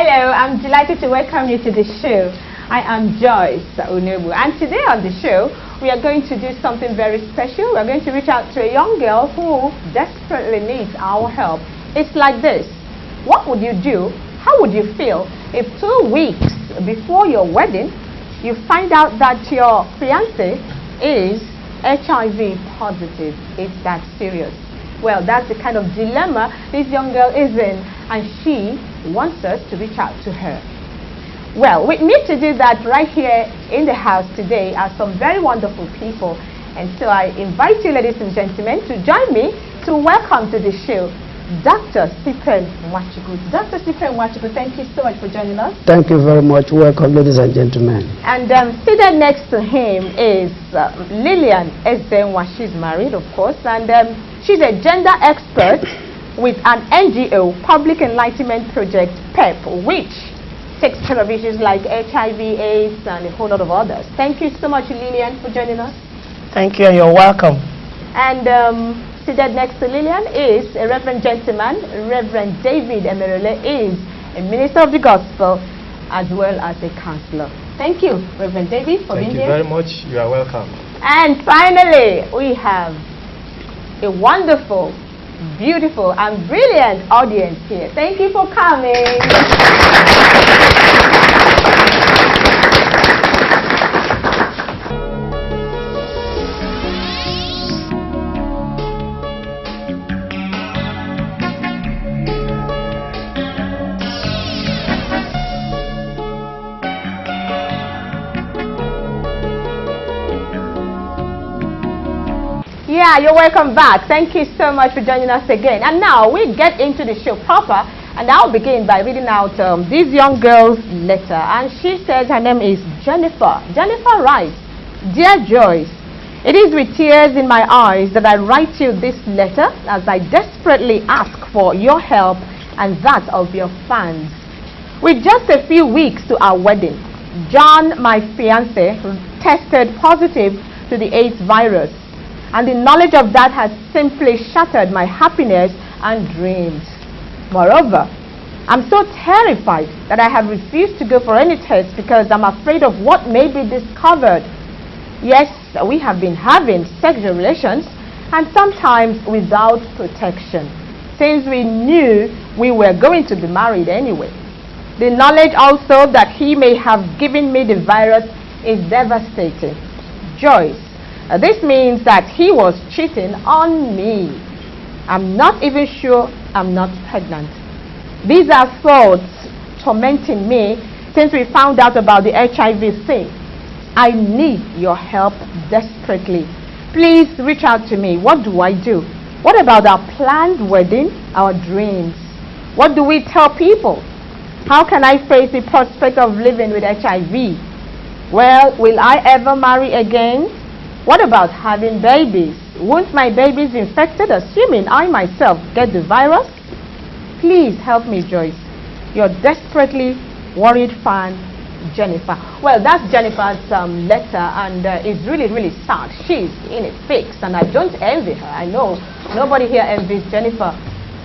Hello, I'm delighted to welcome you to the show. I am Joyce Unebu, and today on the show, we are going to do something very special. We are going to reach out to a young girl who desperately needs our help. It's like this. What would you do? How would you feel if 2 weeks before your wedding, you find out that your fiancé is HIV positive? It's that serious. Well, that's the kind of dilemma this young girl is in, and she wants us to reach out to her. Well, with me to do that right here in the house today are some very wonderful people, and so I invite you, ladies and gentlemen, to join me to welcome to the show Dr. Stephen Nwachukwu. Dr. Stephen Nwachukwu, thank you so much for joining us. Thank you very much. Welcome, ladies and gentlemen. And seated next to him is Lillian Ezenwa. She's married, of course, and she's a gender expert with an NGO, Public Enlightenment Project, PEP, which takes care of issues like HIV, AIDS, and a whole lot of others. Thank you so much, Lillian, for joining us. Thank you, and you're welcome. And seated next to Lillian is a Reverend gentleman. Reverend David Emerele is a minister of the gospel as well as a counselor. Thank you, Reverend David, for being here. Thank you very much. You are welcome. And finally, we have a wonderful, beautiful, and brilliant audience here. Thank you for coming. Yeah, you're welcome back. Thank you so much for joining us again. And now we get into the show proper, and I'll begin by reading out this young girl's letter. And she says her name is Jennifer. Jennifer writes, "Dear Joyce, it is with tears in my eyes that I write you this letter as I desperately ask for your help and that of your fans. With just a few weeks to our wedding, John, my fiancé, tested positive to the AIDS virus. And the knowledge of that has simply shattered my happiness and dreams. Moreover, I'm so terrified that I have refused to go for any test because I'm afraid of what may be discovered. Yes, we have been having sexual relations, and sometimes without protection, since we knew we were going to be married anyway. The knowledge also that he may have given me the virus is devastating. Joyce, this means that he was cheating on me. I'm not even sure I'm not pregnant. These are thoughts tormenting me since we found out about the HIV thing. I need your help desperately. Please reach out to me. What do I do? What about our planned wedding, our dreams? What do we tell people? How can I face the prospect of living with HIV? Well, will I ever marry again? What about having babies? Won't my babies be infected, assuming I myself get the virus? Please help me, Joyce. Your desperately worried fan, Jennifer." Well, that's Jennifer's letter, and it's really, really sad. She's in a fix, and I don't envy her. I know nobody here envies Jennifer.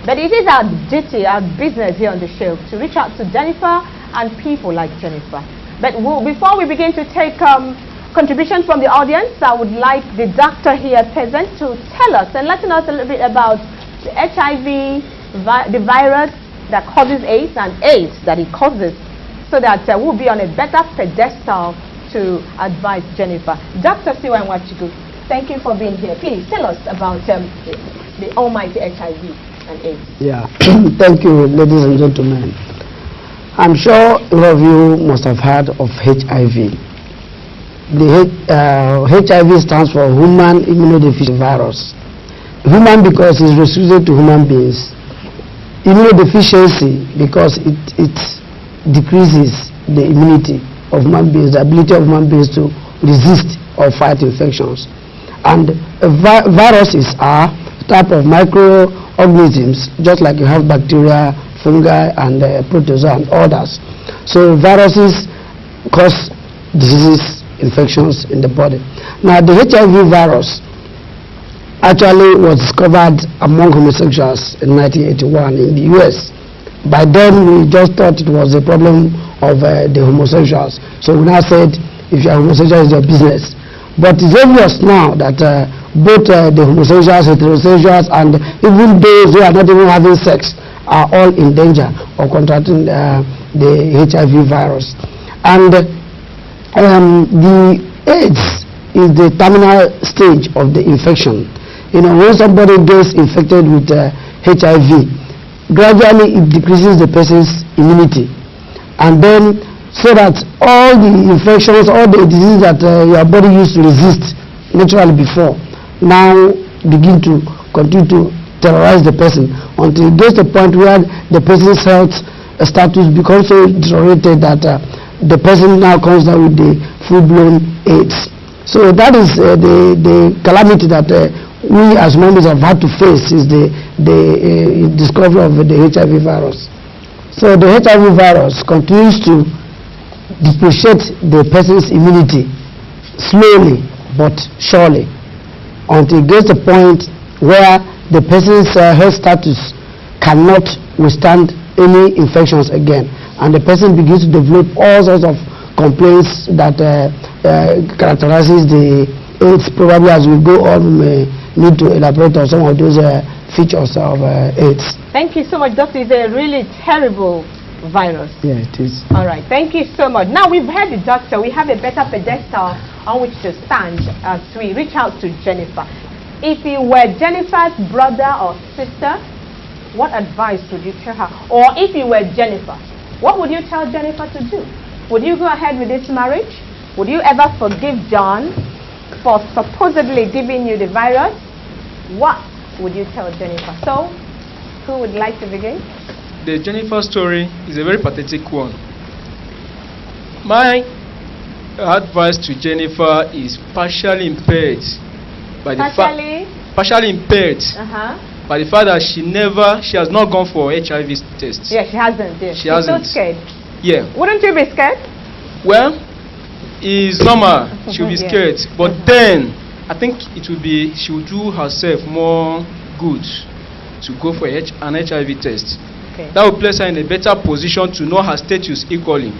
But it is our duty, our business here on the show, to reach out to Jennifer and people like Jennifer. But before we begin to take contributions from the audience, I would like the doctor here present to tell us and let us a little bit about the HIV, the virus that causes AIDS, and AIDS that it causes, so that we'll be on a better pedestal to advise Jennifer. Dr. Stephen Nwachukwu, thank you for being here. Please tell us about the almighty HIV and AIDS. Yeah, thank you, ladies and gentlemen. I'm sure all of you must have heard of HIV. The HIV stands for human immunodeficiency virus. Human because it's restricted to human beings. Immunodeficiency because it decreases the immunity of human beings, the ability of human beings to resist or fight infections. And viruses are type of microorganisms, just like you have bacteria, fungi, and protozoa and others. So viruses cause diseases, infections in the body. Now the HIV virus actually was discovered among homosexuals in 1981 in the US, by then we just thought it was a problem of the homosexuals. So we now said, if you are homosexual, it's your business. But it's obvious now that both the homosexuals, heterosexuals, and even those who are not even having sex are all in danger of contracting the HIV virus. And the AIDS is the terminal stage of the infection. You know, when somebody gets infected with HIV, gradually it decreases the person's immunity, and then so that all the infections, all the diseases that your body used to resist naturally before, now begin to continue to terrorize the person until it gets to the point where the person's health status becomes so deteriorated that the person now comes down with the full-blown AIDS. So that is the calamity that we as members have had to face, is the discovery of the HIV virus. So the HIV virus continues to depreciate the person's immunity slowly but surely until it gets to the point where the person's health status cannot withstand any infections again, and the person begins to develop all sorts of complaints that characterizes the AIDS. Probably as we go on, we may need to elaborate on some of those features of AIDS. Thank you so much, Doctor. It's a really terrible virus. Yeah, it is. All right, thank you so much. Now we've heard the doctor. We have a better pedestal on which to stand as we reach out to Jennifer. If you were Jennifer's brother or sister, what advice would you tell her? Or if you were Jennifer, what would you tell Jennifer to do? Would you go ahead with this marriage? Would you ever forgive John for supposedly giving you the virus? What would you tell Jennifer? So, who would like to begin? The Jennifer story is a very pathetic one. My advice to Jennifer is partially impaired by the fact by the fact that she has not gone for HIV test. Yeah, she hasn't. Yeah. She hasn't. So scared. Yeah. Wouldn't you be scared? Well, it's normal. She'll be scared, but then I think it will be, she will do herself more good to go for an HIV test. Okay. That will place her in a better position to know her status equally.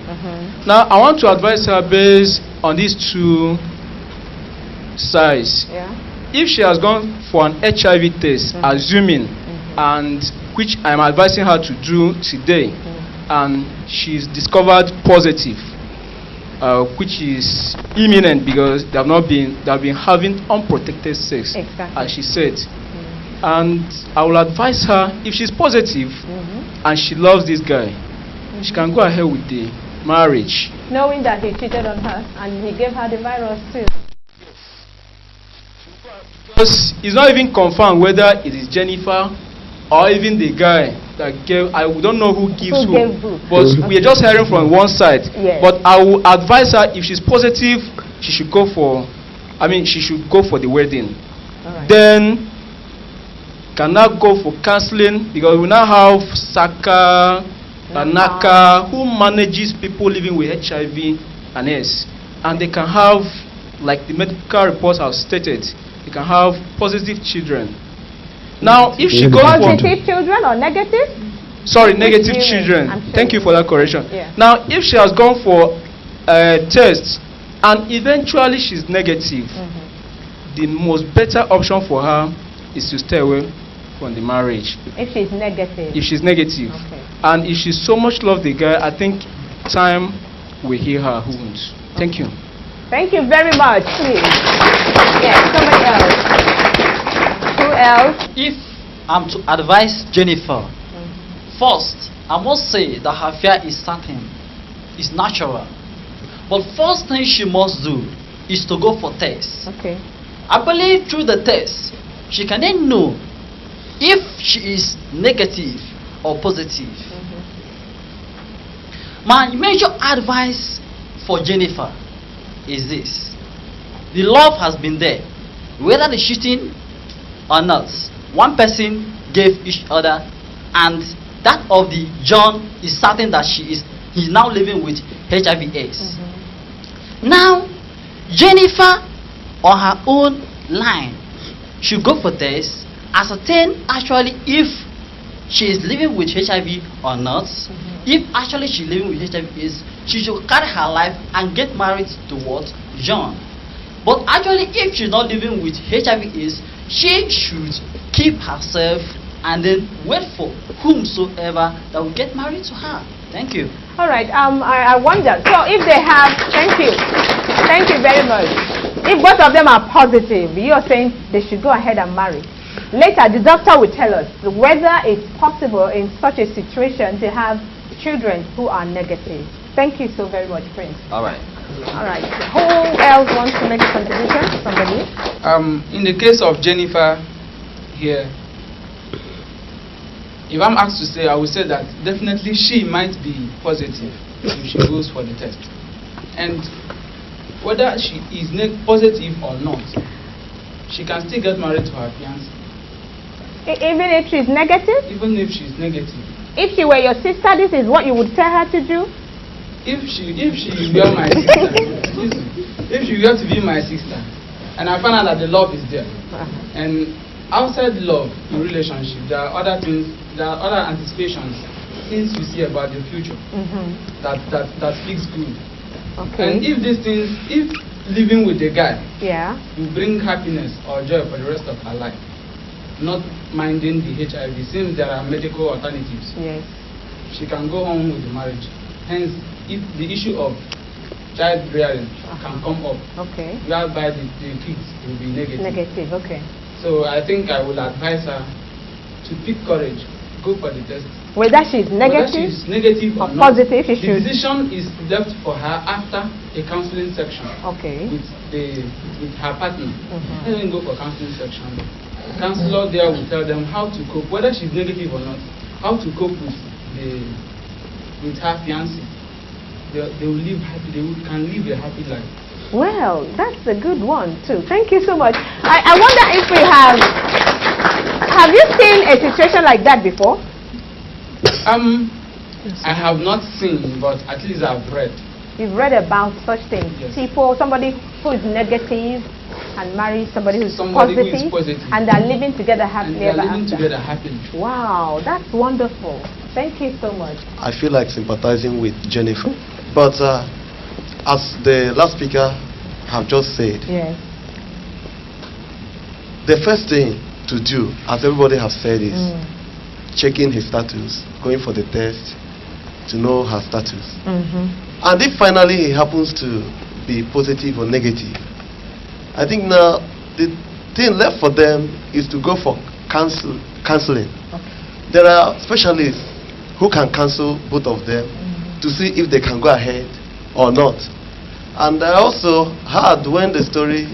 Now, I want to advise her based on these two sides. Yeah. If she has gone for an HIV test, assuming, and which I'm advising her to do today, and she's discovered positive, which is imminent because they have been having unprotected sex, as she said. And I will advise her, if she's positive and she loves this guy, she can go ahead with the marriage. Knowing that he cheated on her and he gave her the virus too. Because it's not even confirmed whether it is Jennifer or even the guy that gave. I don't know who gives who. But we are just hearing from one side. Yes. But I will advise her, if she's positive, she should go for the wedding. Right. Then cannot go for counseling, because we now have Saka, Naka, who manages people living with HIV and AIDS, and they can have, like the medical reports have stated, they can have positive children. Now, if she goes for positive children or negative? Sorry, negative children. Thank you for that correction. Yeah. Now, if she has gone for a test and eventually she's negative, the most better option for her is to stay away from the marriage. If she's negative. If she's negative. Okay. And if she so much loves the guy, I think time will heal her wounds. Thank you. Thank you very much. Yes, somebody else. Who else? If I'm to advise Jennifer, first, I must say that her fear is certain, it's natural. But first thing she must do is to go for tests. Okay. I believe through the test, she can then know if she is negative or positive. My major advice for Jennifer is this: the love has been there, whether the cheating or not. One person gave each other, and that of the John is certain that he's now living with HIV/AIDS. Now, Jennifer on her own line should go for this, ascertain actually if she is living with HIV or not. If actually she's living with HIV is, she should carry her life and get married to what? John. But actually, if she's not living with HIV is, she should keep herself and then wait for whomsoever that will get married to her. Thank you. All right. I wonder. So if they have, thank you very much. If both of them are positive, you're saying they should go ahead and marry. Later, the doctor will tell us whether it's possible in such a situation to have children who are negative. Thank you so very much, Prince. All right. All right. Who else wants to make a contribution? Somebody? In the case of Jennifer here, if I'm asked to say, I would say that definitely she might be positive if she goes for the test. And whether she is positive or not, she can still get married to her fiancé. Even if she's negative? Even if she's negative. If she were your sister, this is what you would tell her to do? If she were my sister, if she were to be my sister, and I find out that the love is there, and outside love in relationship, there are other things, there are other anticipations, things we see about the future that feels good. Okay. And if these things, if living with the guy, will bring happiness or joy for the rest of her life, not minding the HIV, since there are medical alternatives, she can go on with the marriage. Hence, if the issue of child rearing can come up, whereby the kids will be negative. So I think I will advise her to pick courage, go for the test. Whether she's negative or positive, she should. The decision is left for her after a counseling section with her partner. Let them go for counseling section. The counselor there will tell them how to cope, whether she's negative or not, how to cope with her fiancé. They will live happy. Can live a happy life. Well, that's a good one too. Thank you so much. I wonder if we have you seen a situation like that before? I have not seen, but at least I've read. You've read about such things. Yes. People, somebody who is negative and marries somebody who is positive, and they're living together happily ever after. Wow, that's wonderful. Thank you so much. I feel like sympathizing with Jennifer. But as the last speaker have just said, the first thing to do, as everybody has said, is checking his status, going for the test to know her status. And if finally he happens to be positive or negative, I think now the thing left for them is to go for counseling. There are specialists who can counsel both of them to see if they can go ahead or not. And I also heard when the story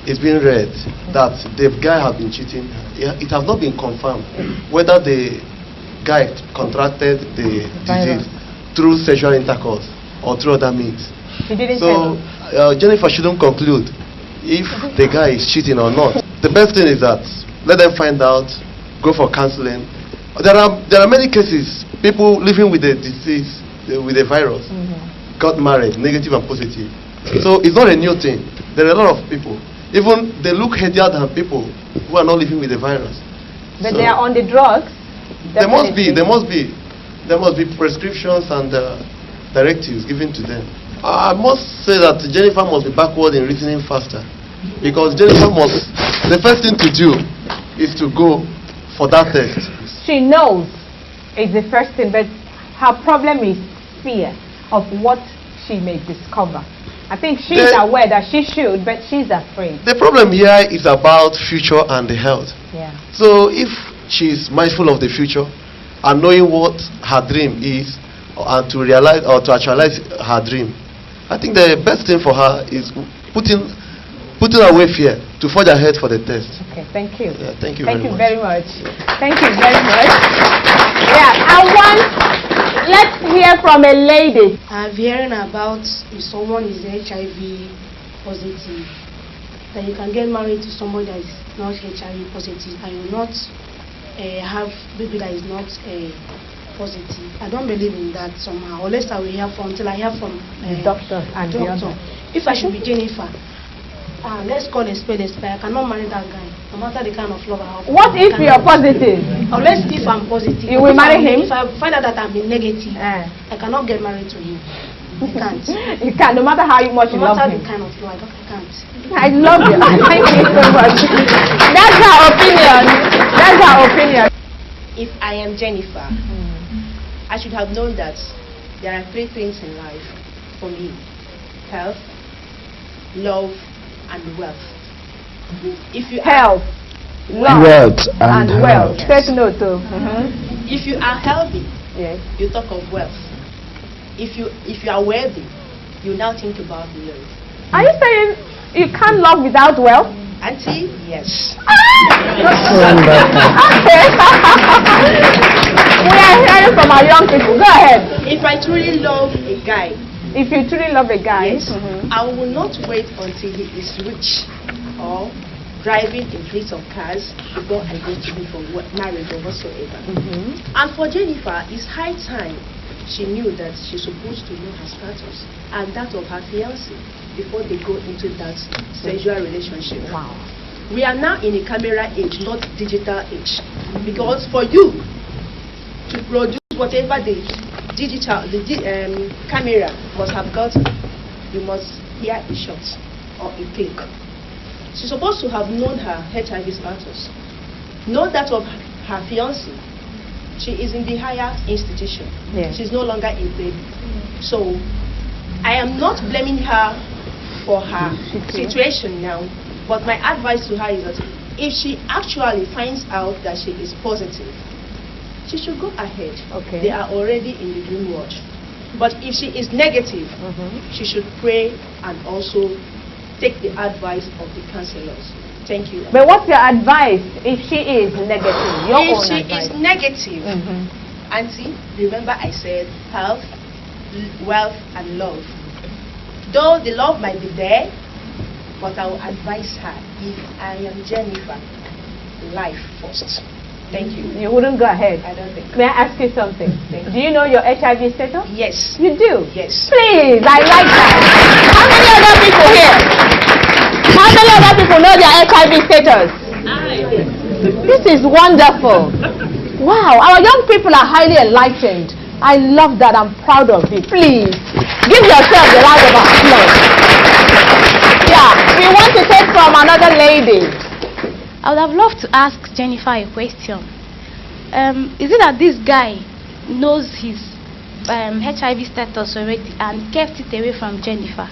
is being read that the guy has been cheating. It has not been confirmed whether the guy contracted the disease through sexual intercourse or through other means. So Jennifer shouldn't conclude if the guy is cheating or not. The best thing is that let them find out, go for counseling. There are many cases, people living with the disease, with the virus, got married, negative and positive. So it's not a new thing. There are a lot of people. Even they look healthier than people who are not living with the virus. But they are on the drugs. There must be prescriptions and directives given to them. I must say that Jennifer must be backward in reasoning faster, because Jennifer the first thing to do is to go for that test. She knows it's the first thing, but her problem is fear of what she may discover. I think she's aware that she should, but she's afraid. The problem here is about future and the health. So if she's mindful of the future and knowing what her dream is, and to realize or to actualize her dream, I think the best thing for her is putting away fear to forge ahead for the test. Okay, thank you. Thank you very much. Thank you very much. Let's hear from a lady. I'm hearing about if someone is HIV positive, that you can get married to somebody that is not HIV positive and you will not have baby that is not positive. I don't believe in that somehow, unless I will hear until I hear from the doctor and the other. If I should be Jennifer, let's call a spade a spade. I cannot marry that guy no matter the kind of love I have. What if you're positive? Unless if I'm positive. You will marry him? If I find out that I'm in negative, I cannot get married to him. I can't. You can't, no matter how much you love No matter him. the kind of love, I can't. I love you. Thank you so much. That's her opinion. That's her opinion. If I am Jennifer, I should have known that there are 3 things in life for me: health, love, and wealth. If you Health, love, Wealth and and wealth. health. Take note too. if you are healthy, Yes. you talk of wealth. If you are wealthy, you now think about love. Are you saying you can't love without wealth? Auntie, yes. Okay. We are hearing from our young people. Go ahead. If I truly love a guy, If you truly love a guy, yes, I will not wait until he is rich or driving a fleet of cars before I go to him for marriage or whatsoever. And for Jennifer, it's high time she knew that she's supposed to know her status and that of her fiancé before they go into that sexual relationship. Wow. We are now in a camera age, not digital age. Because for you to produce whatever the camera must have gotten, you must hear a shot or a click. She's supposed to have known her HIV status, know that of her fiancé. She is in the higher institution. Yes. She's no longer a baby. So I am not blaming her for her situation now, but my advice to her is that if she actually finds out that she is positive, she should go ahead. Okay. They are already in the dream world. But if she is negative, she should pray and also take the advice of the counselors. Thank you. But what's your advice if she is negative? Your If own she advice. is negative, Auntie, remember I said health, wealth, and love. Though the love might be there, but I will advise her, if I am Jennifer, life first. Thank you. You wouldn't go ahead. I don't think. May I ask you something? Do you know your HIV status? Yes. You do? Yes. Please, I like that. How many other people here? How many other people know their HIV status? This is wonderful. Wow, our young people are highly enlightened. I love that. I'm proud of you. Please, give yourself a round of applause. Yeah, we want to take from another lady. I would have loved to ask Jennifer a question. Is it that this guy knows his HIV status already and kept it away from Jennifer?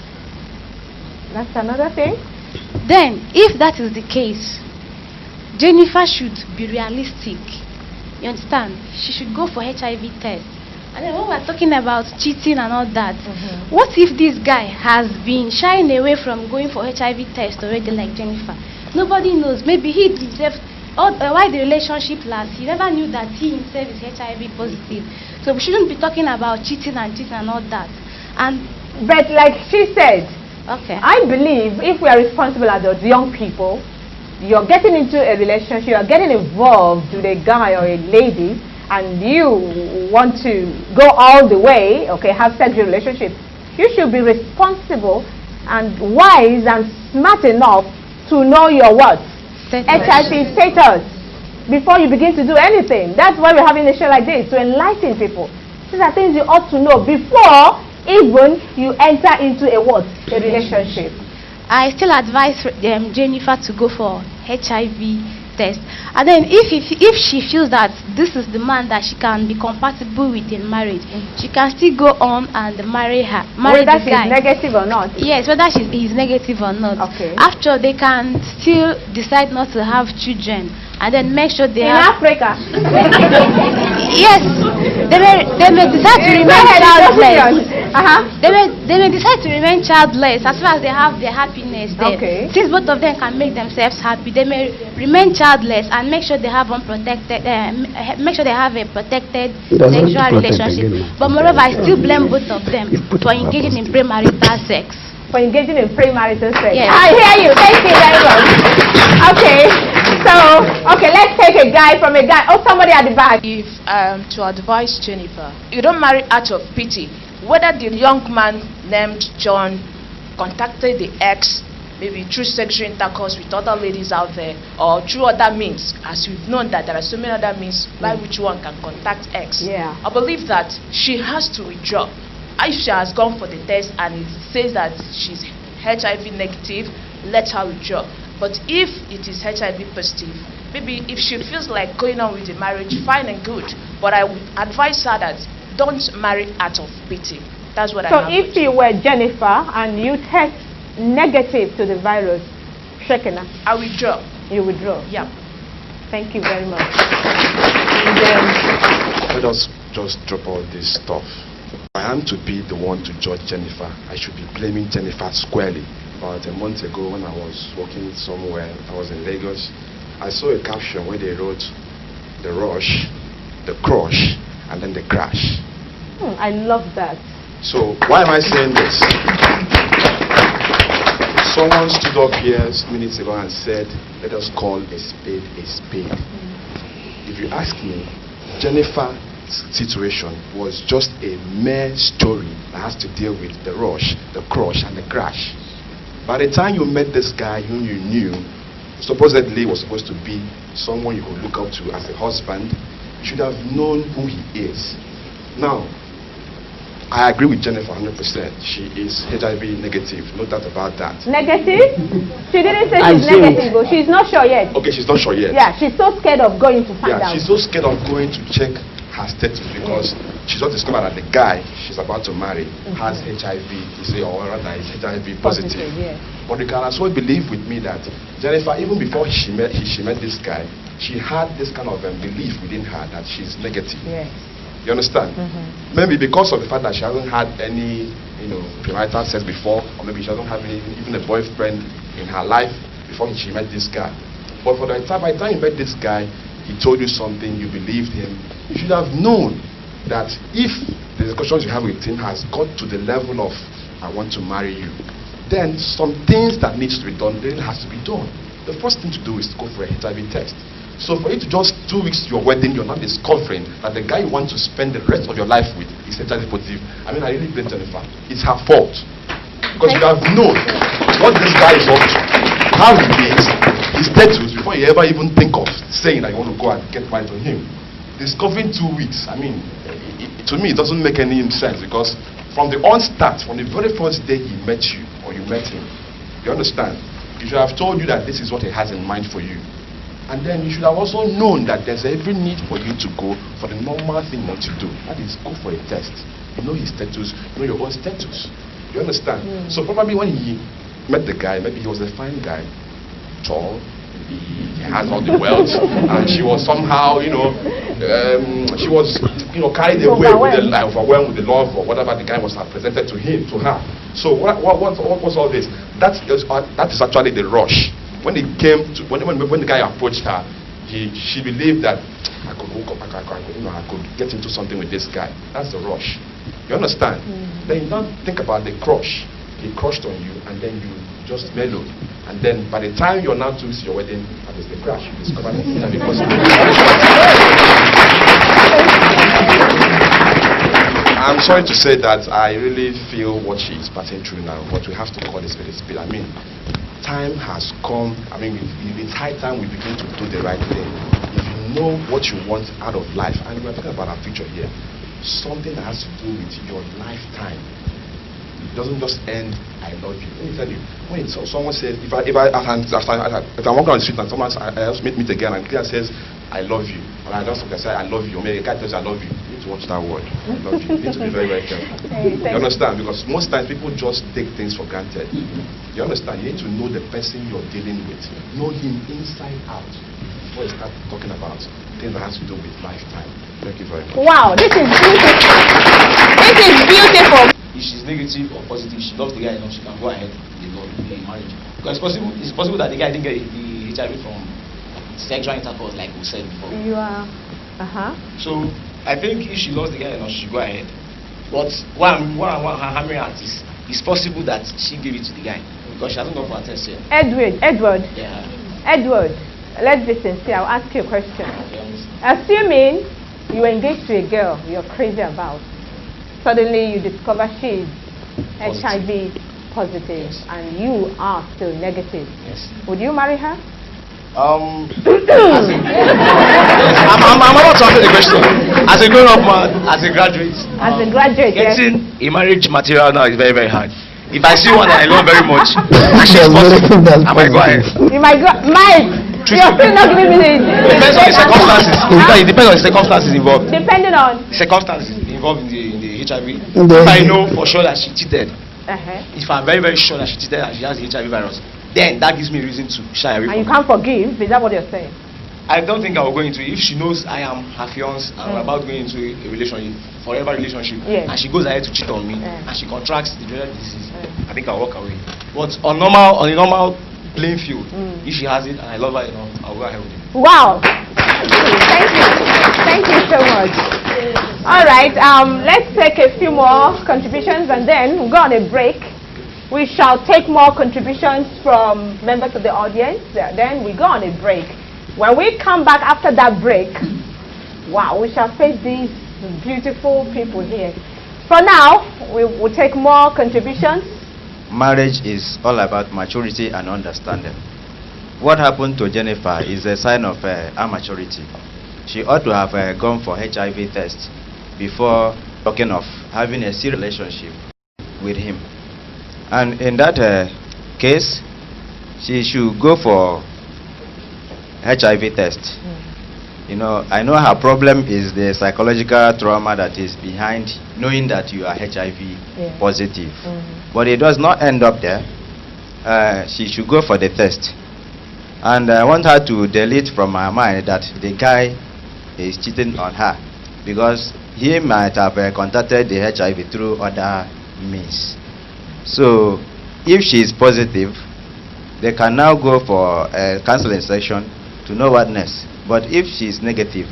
That's another thing. Then, if that is the case, Jennifer should be realistic. You understand? She should go for HIV test. And then when we're talking about cheating and all that, what if this guy has been shying away from going for HIV test already like Jennifer? Nobody knows. Maybe he himself, while the relationship lasts, he never knew that he himself is HIV positive. So we shouldn't be talking about cheating and all that. And But like she said, okay, I believe if we are responsible adults, young people, you're getting into a relationship, you're getting involved with a guy or a lady, and you want to go all the way, okay, have sexual relationship, you should be responsible and wise and smart enough to know your what? HIV status before you begin to do anything. That's why we're having a show like this, to enlighten people. These are things you ought to know before even you enter into a what? A relationship. I still advise Jennifer to go for HIV test, and then if she feels that this is the man that she can be compatible with in marriage, she can still go on and marry Whether the she's guy. negative or not. Yes, whether he's negative or not. Okay. After, they can still decide not to have children, and then make sure they In have. Africa. Yes, they may decide to remain childless. They may decide to remain childless as far as they have their happiness there. Okay. Since both of them can make themselves happy, they may remain childless and make sure they have unprotected, make sure they have a protected sexual relationship. But moreover, I still blame both of them for engaging in premarital sex. For engaging in premarital sex. Yes. I hear you. Thank you very much. Okay. So, okay, let's take a guy from a guy. Oh, somebody at the back. If to advise Jennifer, you don't marry out of pity. Whether the young man named John contacted the ex maybe through sexual intercourse with other ladies out there, or through other means, as we've known that there are so many other means by which one can contact X. Yeah. I believe that she has to withdraw. If she has gone for the test and it says that she's HIV negative, let her withdraw. But if it is HIV positive, maybe if she feels like going on with the marriage, fine and good. But I would advise her that don't marry out of pity. That's what I have. So if you were Jennifer and you test negative to the virus, Shekina, I withdraw. you withdraw. Yeah. Thank you very much. And then, Let us just drop all this stuff. I am to be the one to judge Jennifer. I should be blaming Jennifer squarely. About a month ago when I was working somewhere, I was in Lagos, I saw a caption where they wrote the rush, the crush, and then the crash. I love that. So why am I saying this? Someone stood up here minutes ago and said, let us call a spade a spade. If you ask me, Jennifer's situation was just a mere story that has to deal with the rush, the crush, and the crash. By the time you met this guy whom you knew, supposedly was supposed to be someone you could look up to as a husband, you should have known who he is. Now, I agree with Jennifer 100%. She is HIV negative, no doubt about that. Negative? She didn't say she's negative, but she's not sure yet. Okay, she's not sure yet. Yeah, she's so scared of going to find out. She's so scared of going to check her status because she's not discovered that the guy she's about to marry has HIV, or rather is HIV positive. Yeah. But you can also believe with me that Jennifer, even before she met this guy, she had this kind of belief within her that she's negative. Yes. You understand? Maybe because of the fact that she hasn't had any, premarital sex before, or maybe she hasn't had even a boyfriend in her life before she met this guy. But by the time you met this guy, he told you something, you believed him. You should have known that if the discussions you have with him has got to the level of, I want to marry you, then some things that needs to be done, then has to be done. The first thing to do is to go for a HIV test. So for you to just 2 weeks to your wedding, you're not discovering that the guy you want to spend the rest of your life with is HIV positive. I mean, I really blame Jennifer. It's her fault. Because you have known what this guy is up to, how he is, his status, before you ever even think of saying that you want to go and get married to him. Discovering 2 weeks, I mean, to me, it doesn't make any sense because from the onstart, from the very first day he met you or you met him, you understand? He should have told you that this is what he has in mind for you. And then you should have also known that there's every need for you to go for the normal thing not to do. That is, go for a test. You know his status, you know your own status. You understand? So probably when he met the guy, maybe he was a fine guy, tall, he has all the wealth, and she was somehow, she was, carried away with the life, overwhelmed with the love or whatever the guy was presented to her. So what was all this? That is actually the rush. When it came to when the guy approached her, she believed that I could hook up, I could get into something with this guy. That's the rush. You understand? Then you don't think about the crush. He crushed on you, and then you just mellow. And then by the time you're now to your wedding, that is the crash. You discover that because I'm sorry to say that I really feel what she is passing through now, but we have to call this very speed. I mean, time has come. I mean, it's high time we begin to do the right thing. If you know what you want out of life, and we're talking about our future here, something that has to do with your lifetime. It doesn't just end, I love you. Let me tell you, when someone says, if I'm walking on the street and someone else meet again and clear says, I love you, and I just say, I love you, or maybe a guy tells you, I love you, you need to watch that word, I love you. You need to be very, very careful. You understand? Because most times people just take things for granted. You understand? You need to know the person you're dealing with. Know him inside out before you start talking about things that has to do with lifetime. Thank you very much. Wow, this is beautiful. This is beautiful. If she's negative or positive, she loves the guy enough, she can go ahead with the marriage. Because it's possible that the guy didn't get the HIV from sexual intercourse, like we said before. You are. So I think if she loves the guy enough, she should go ahead. But what I'm hammering at is, it's possible that she gave it to the guy because she hasn't gone for a test yet. Edward. Yeah. Edward, let's be sincere. I'll ask you a question. Okay, assuming you are engaged to a girl you're crazy about, suddenly you discover she's HIV positive and you are still negative, Yes. would you marry her? I'm about to answer the question. As a grown-up man, as a graduate. As a graduate, yes. Getting a marriage material now is very, very hard. If I see one that I love very much, and she's possible, I might go ahead. You might go, Mike, you're still not giving me the... Depends on the circumstances. It depends on the circumstances involved. Depending on... Circumstances involved in the HIV. If I know for sure that she cheated, if I'm very, very sure that she cheated and she has the HIV virus, then that gives me a reason to shy away from And you can't forgive, is that what you're saying? I don't think I will go into it. If she knows I am her fiance and we're about going into a relationship, forever relationship, Yes. and she goes ahead to cheat on me and she contracts the dreaded disease, I think I'll walk away. But on a normal playing field, if she has it and I love her enough, I'll go ahead with it. Wow. Thank you so much. All right, let's take a few more contributions and then we'll go on a break. We shall take more contributions from members of the audience. Then we go on a break. When we come back after that break, wow, we shall face these beautiful people here. For now, we will take more contributions. Marriage is all about maturity and understanding. What happened to Jennifer is a sign of immaturity. She ought to have gone for HIV test before talking of having a serious relationship with him. And in that case, she should go for HIV test. You know, I know her problem is the psychological trauma that is behind knowing that you are HIV positive. But it does not end up there. She should go for the test. And I want her to delete from her mind that the guy is cheating on her, because he might have contacted the HIV through other means. So if she is positive, they can now go for a counseling session to know what next. But if she is negative,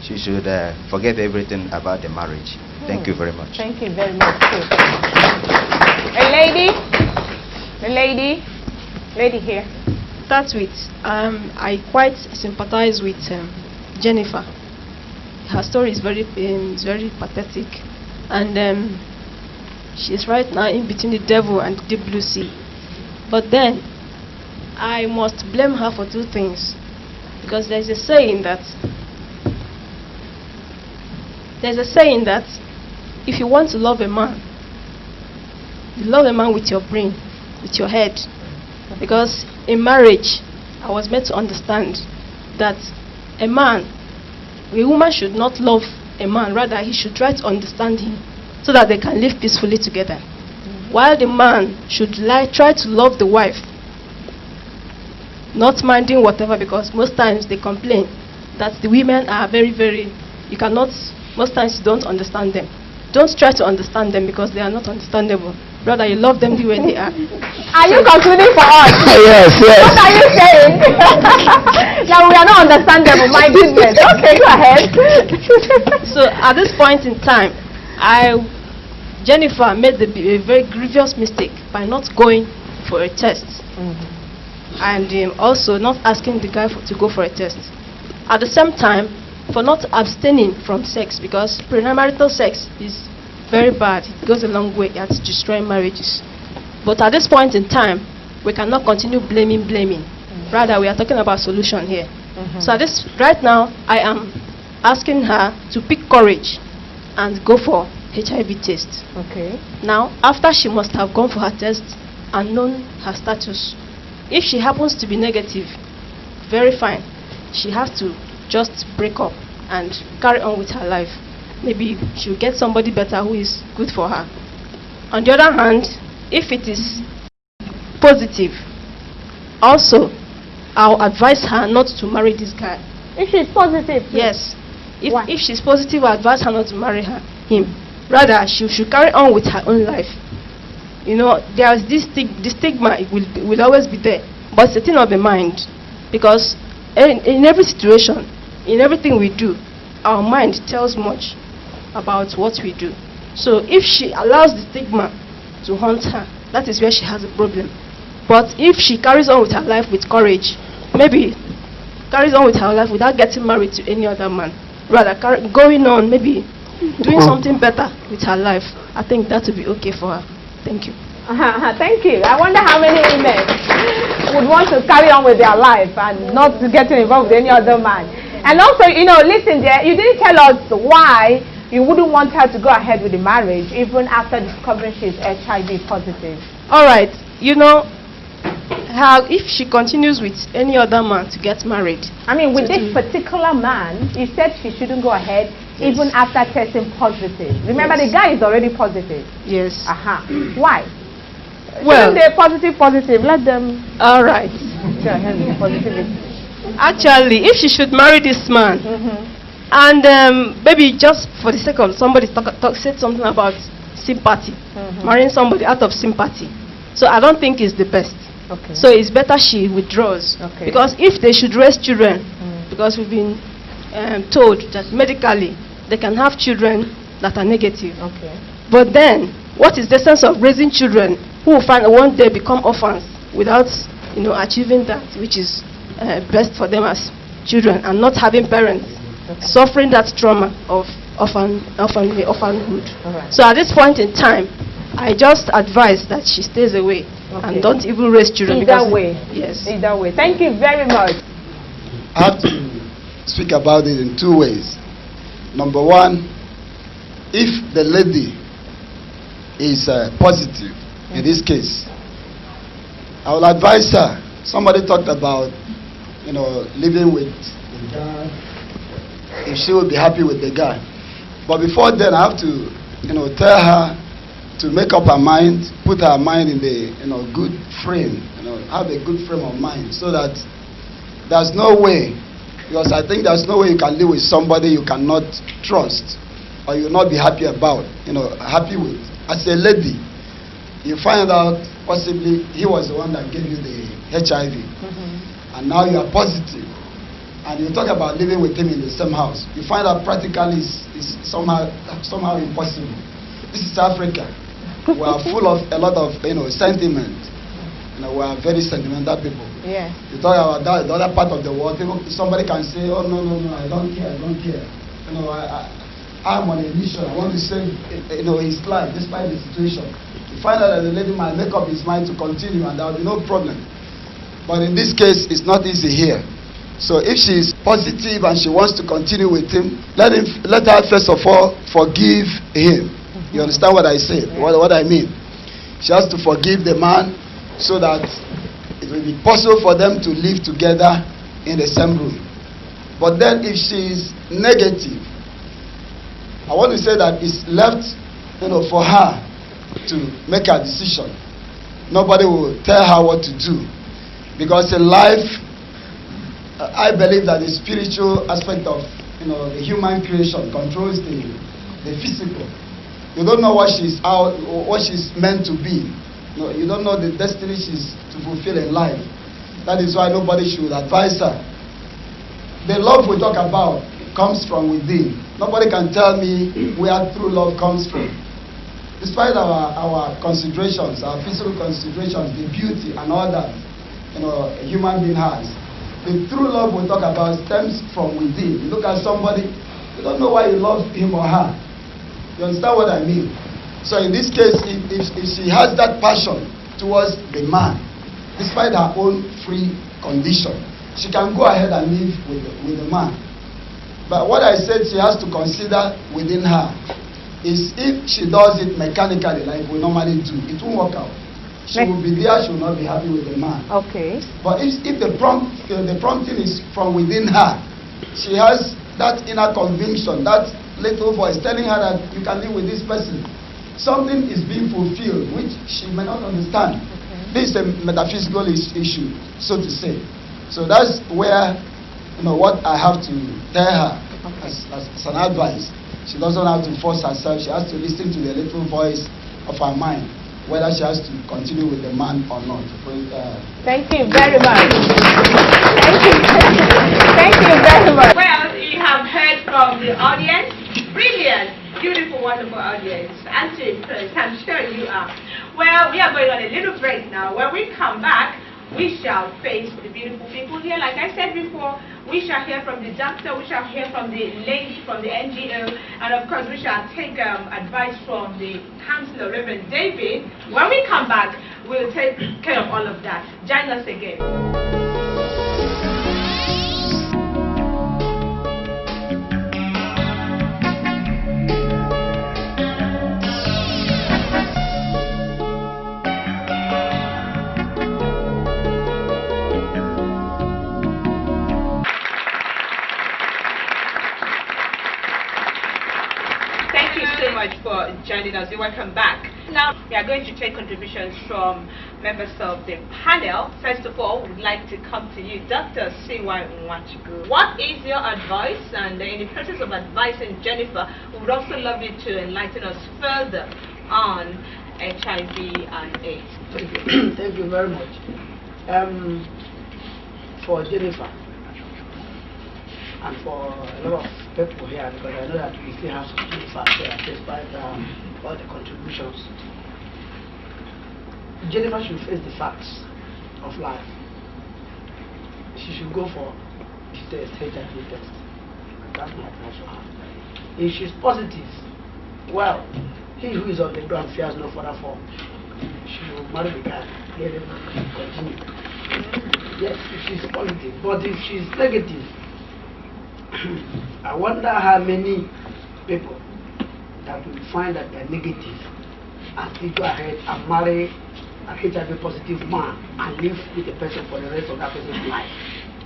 she should forget everything about the marriage. Thank you very much. Thank you very much. A lady here. Start with, I quite sympathize with Jennifer. Her story is very pathetic, and she's right now in between the devil and the deep blue sea. But then, I must blame her for two things, because there's a saying that if you want to love a man, you love a man with your brain, with your head. Because in marriage, I was meant to understand that a woman should not love a man, rather he should try to understand him so that they can live peacefully together. While the man should try to love the wife, not minding whatever, because most times they complain that the women are very, most times you don't understand them. Don't try to understand them because they are not understandable. Brother, you love them the way they are. Are you concluding for us? Yes. What are you saying? Now we are not understandable, my business. Okay, go ahead. So at this point in time, Jennifer made a very grievous mistake by not going for a test. And also not asking the guy to go for a test. At the same time, for not abstaining from sex, because premarital sex is very bad. It goes a long way at destroying marriages. But at this point in time, we cannot continue blaming. Rather, we are talking about solution here. So right now, I am asking her to pick courage and go for HIV test. Okay. Now, after she must have gone for her test and known her status, if she happens to be negative, very fine. She has to just break up and carry on with her life. Maybe she'll get somebody better who is good for her. On the other hand, if it is positive, also I'll advise her not to marry this guy. If she's positive? Yes. If she's positive, I'll advise her not to marry him. Rather, she should carry on with her own life. You know, there's this the stigma will always be there, but it's a thing of the mind. Because in every situation, in everything we do, our mind tells much about what we do. So if she allows the stigma to haunt her, that is where she has a problem. But if she carries on with her life with courage, maybe carries on with her life without getting married to any other man, rather going on, maybe doing something better with her life, I think that would be okay for her. Thank you. Thank you. I wonder how many women would want to carry on with their life and not to get involved with any other man. And also, you know, listen there, you didn't tell us why you wouldn't want her to go ahead with the marriage even after discovering she's HIV positive. All right, you know, how if she continues with any other man to get married. I mean, with this particular man, you said she shouldn't go ahead even after testing positive. Remember, the guy is already positive. Yes. Why? Well, they're positive, let them. All right. Go ahead with positivity. Actually, if she should marry this man, and maybe just for the sake of somebody said something about sympathy, marrying somebody out of sympathy. So I don't think it's the best. Okay. So it's better she withdraws. Okay. Because if they should raise children, because we've been told that medically they can have children that are negative. Okay. But then, what is the sense of raising children who will find one day become orphans without, you know, achieving that which is best for them as children, and not having parents suffering that trauma of orphanhood. Right. So at this point in time, I just advise that she stays away and don't even raise children. Either way. Yes. Either way. Thank you very much. I have to speak about it in two ways. Number one, if the lady is positive, in this case, I will advise her. Somebody talked about, you know, living with the guy, if she will be happy with the guy. But before then, I have to, you know, tell her to make up her mind, put her mind in the, you know, good frame, you know, have a good frame of mind, so that there's no way, because I think there's no way you can live with somebody you cannot trust or you'll not be happy about, you know, happy with. As a lady, you find out possibly he was the one that gave you the HIV, and now you are positive, and you talk about living with him in the same house. You find out practically is somehow impossible. This is Africa. We are full of a lot of, you know, sentiment. You know, we are very sentimental people. Yeah. You talk about that, the other part of the world, somebody can say, oh, no, I don't care. You know, I'm on a mission. I want to save, you know, his life despite the situation. You find out that the lady might make up his mind to continue, and there will be no problem. But in this case, it's not easy here. So if she is positive and she wants to continue with him, let her first of all forgive him. You understand what I say? What I mean? She has to forgive the man so that it will be possible for them to live together in the same room. But then if she is negative, I want to say that it's left, you know, for her to make a decision. Nobody will tell her what to do. Because in life, I believe that the spiritual aspect of, you know, the human creation controls the physical. You don't know what she's meant to be. You don't know the destiny she's to fulfill in life. That is why nobody should advise her. The love we talk about comes from within. Nobody can tell me where true love comes from. Despite our considerations, our physical considerations, the beauty and all that, you know, a human being has, the true love we talk about stems from within. You look at somebody, you don't know why you love him or her. You understand what I mean? So in this case, if she has that passion towards the man, despite her own free condition, she can go ahead and live with the man. But what I said she has to consider within her is, if she does it mechanically like we normally do, it won't work out. She will be there, she will not be happy with the man. Okay. But if the prompting is from within her, she has that inner conviction, that little voice telling her that you can live with this person. Something is being fulfilled which she may not understand. Okay. This is a metaphysical issue, so to say. So that's where, you know, what I have to tell her as an advice. She doesn't have to force herself. She has to listen to the little voice of her mind, whether she has to continue with the man or not. Thank you very much. Thank you. Thank you very much. Well, you have heard from the audience. Brilliant, beautiful, wonderful audience. And to impress, I'm sure you are. Well, we are going on a little break now. When we come back, we shall face the beautiful people here. Like I said before, we shall hear from the doctor, we shall hear from the lady from the NGO, and of course we shall take advice from the counselor, Reverend David. When we come back, we'll take care of all of that. Join us again. For joining us. Welcome back. Now we are going to take contributions from members of the panel. First of all, we'd like to come to you, Dr. C.Y. Nwachuku. What is your advice? And in the process of advising Jennifer, we would also love you to enlighten us further on HIV and AIDS. Thank you. Thank you very much. For Jennifer and for a lot of people here, because I know that we still have some facts here despite all the contributions. Jennifer should face the facts of life. She should go for the test, HIV test. That's my advice for her. If she's positive, well, he who is on the ground fears no further fall. She will marry the guy, let him continue. Yes, if she's positive, but if she's negative, I wonder how many people that will find that they're negative and still go ahead and marry a HIV positive man and live with the person for the rest of that person's life.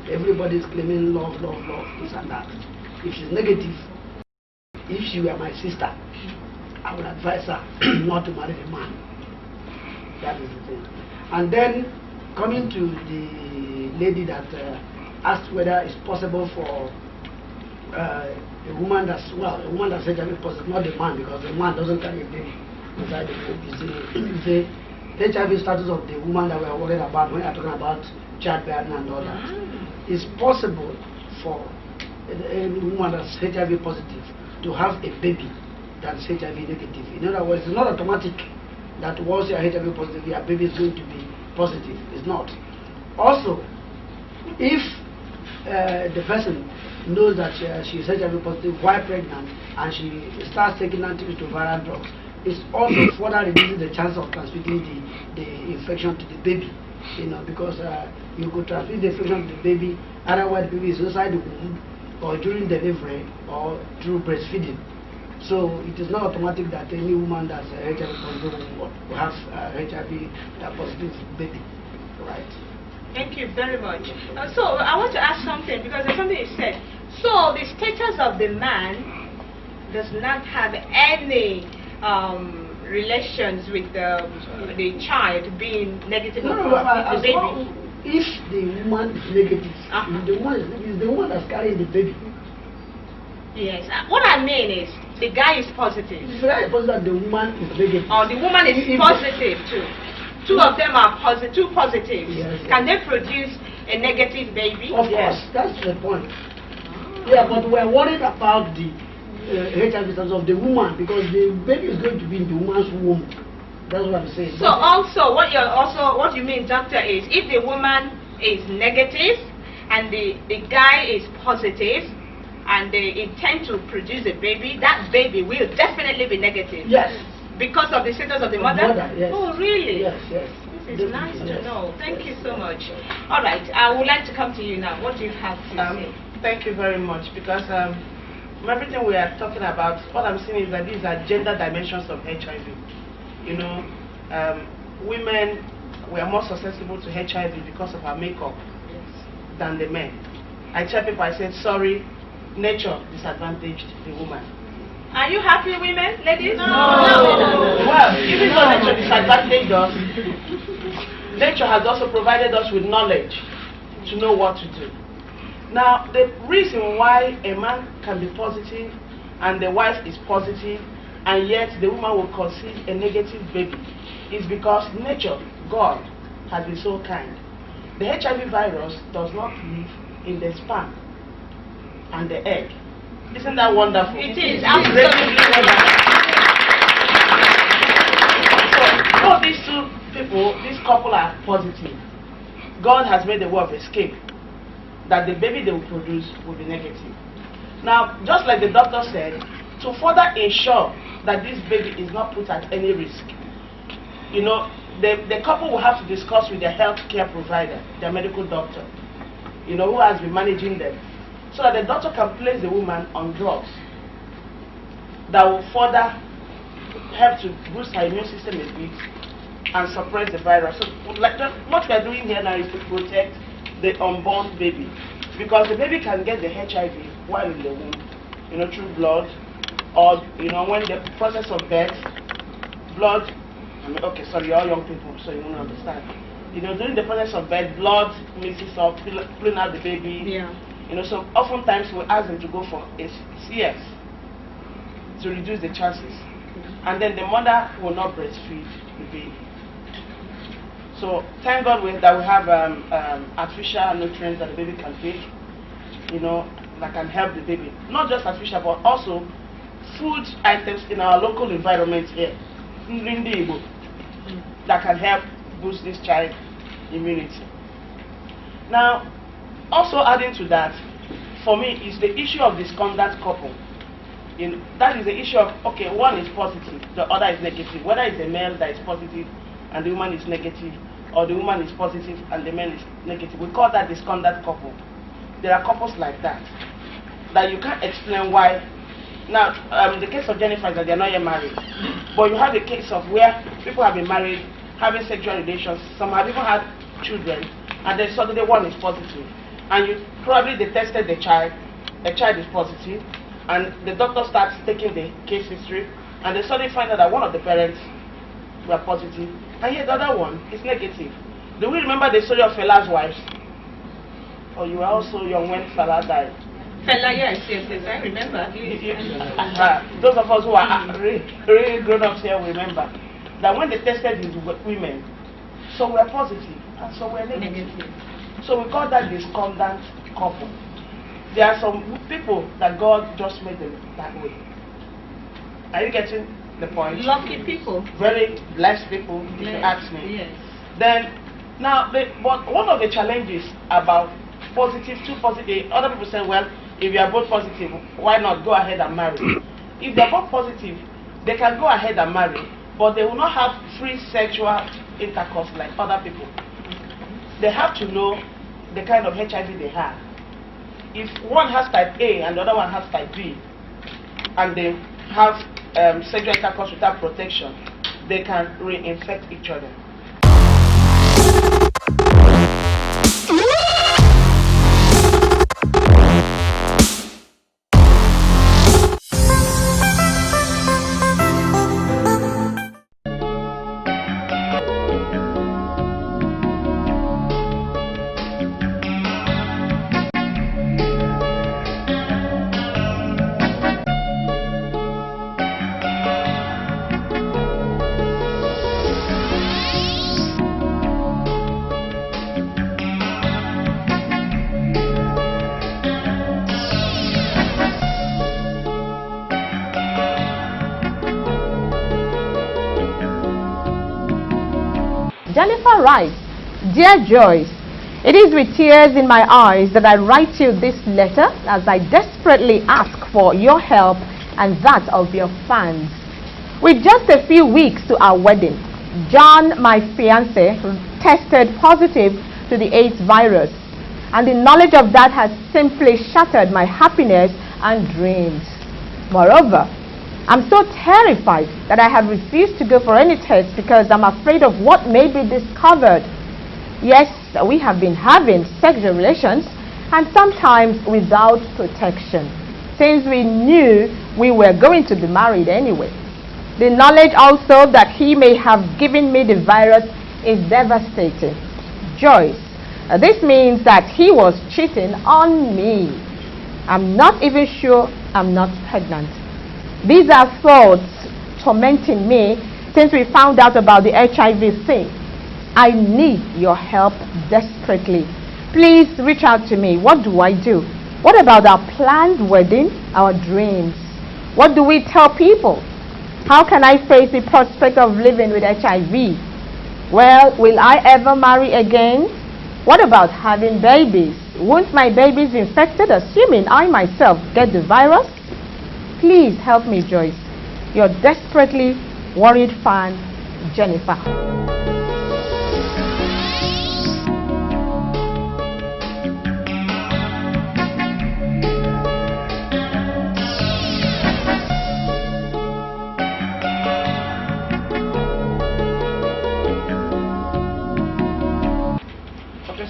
Everybody's claiming love, love, love, this and that. If she's negative, if she were my sister, I would advise her not to marry the man. That is the thing. And then coming to the lady that asked whether it's possible for a woman that's HIV positive, not the man, because the man doesn't carry a baby inside the baby. It's the HIV status of the woman that we're worried about when we're talking about childbearing and all that. It's possible for a woman that's HIV positive to have a baby that's HIV negative. In other words, it's not automatic that once you're HIV positive, your baby is going to be positive. It's not. Also, if the person knows that she is HIV positive while pregnant and she starts taking antiretroviral drugs, it's also further reduces the chance of transmitting the infection to the baby. You know, because you could transmit the infection to the baby either while the baby is inside the womb or during delivery or through breastfeeding. So it is not automatic that any woman that's HIV positive will have HIV positive baby, right? Thank you very much. So I want to ask something, because there's something you said. So the status of the man does not have any relations with the child being negative or the baby. If the woman is negative, if the woman is negative, the woman that's carrying the baby. Yes. What I mean is the guy is positive. If the guy is positive, the woman is negative. Or the woman is positive too. Two of them are positive, two positives. Yes, yes. Can they produce a negative baby? Of course, that's the point. Yeah, but we're worried about the HIV status of the woman, because the baby is going to be in the woman's womb. That's what I'm saying. So also, what you mean, doctor, is if the woman is negative and the guy is positive and they intend to produce a baby, that baby will definitely be negative. Yes. Because of the status of the mother? Yes. Oh, really? Yes, yes. This is nice to know. Thank you so much. All right, I would like to come to you now. What do you have to say? Thank you very much, because from everything we are talking about, what I'm seeing is that these are gender dimensions of HIV. You know, women, we are more susceptible to HIV because of our makeup than the men. I tell people, I said, sorry, nature disadvantaged the woman. Are you happy, women, ladies? No. Well, even though nature disadvantaged us, nature has also provided us with knowledge to know what to do. Now, the reason why a man can be positive and the wife is positive and yet the woman will conceive a negative baby is because nature, God, has been so kind. The HIV virus does not live in the sperm and the egg. Isn't that wonderful? It is absolutely wonderful. So, all these two people, this couple are positive. God has made a way of escape. that the baby they will produce will be negative. Now, just like the doctor said, to further ensure that this baby is not put at any risk, you know, the couple will have to discuss with their health care provider, their medical doctor, you know, who has been managing them, so that the doctor can place the woman on drugs that will further help to boost her immune system a bit and suppress the virus. So like what we are doing here now is to protect the unborn baby, because the baby can get the HIV while in the womb, you know, through blood, or you know, when the process of birth, blood. Okay, sorry, you're all young people, so you won't understand. You know, during the process of birth, blood mixes up, pulling out the baby. Yeah. You know, so oftentimes we ask them to go for a CS to reduce the chances, and then the mother will not breastfeed the baby. So thank God that we have artificial nutrients that the baby can take, you know, that can help the baby. Not just artificial, but also food items in our local environment here, that can help boost this child immunity. Now, also adding to that, for me, is the issue of discordant couple. That is the issue of, okay, one is positive, the other is negative. Whether it's a male that is positive and the woman is negative, or the woman is positive and the man is negative. We call that discordant couple. There are couples like that you can't explain why. Now, the case of Jennifer is that they're not yet married. But you have the case of where people have been married, having sexual relations, some have even had children, and then suddenly one is positive. And you probably they tested the child is positive, and the doctor starts taking the case history, and they suddenly find out that one of the parents were positive, and yet the other one is negative. Do we remember the story of Fela's wives? Or you were also young when Fela died? Fela, yes, I remember. Those of us who are really grown-ups here will remember that when they tested these women, some were positive and some were negative. So we call that discordant couple. There are some people that God just made them that way. Are you getting the point? Lucky people. Very blessed people, if you ask me. Yes. Then, now, but one of the challenges about positive, too positive, other people say, well, if you are both positive, why not go ahead and marry? If they are both positive, they can go ahead and marry, but they will not have free sexual intercourse like other people. They have to know the kind of HIV they have. If one has type A and the other one has type B, and they have sexual intercourse without protection, they can reinfect each other. Jennifer writes, Dear Joyce, it is with tears in my eyes that I write you this letter as I desperately ask for your help and that of your fans. With just a few weeks to our wedding, John, my fiancé, tested positive to the AIDS virus, and the knowledge of that has simply shattered my happiness and dreams. Moreover, I'm so terrified that I have refused to go for any test because I'm afraid of what may be discovered. Yes, we have been having sexual relations, and sometimes without protection, since we knew we were going to be married anyway. The knowledge also that he may have given me the virus is devastating. Joyce, this means that he was cheating on me. I'm not even sure I'm not pregnant. These are thoughts tormenting me since we found out about the HIV thing. I need your help desperately. Please reach out to me. What do I do? What about our planned wedding, our dreams? What do we tell people? How can I face the prospect of living with HIV? Well, will I ever marry again? What about having babies? Won't my babies infected, assuming I myself get the virus? Please help me, Joyce. Your desperately worried fan, Jennifer.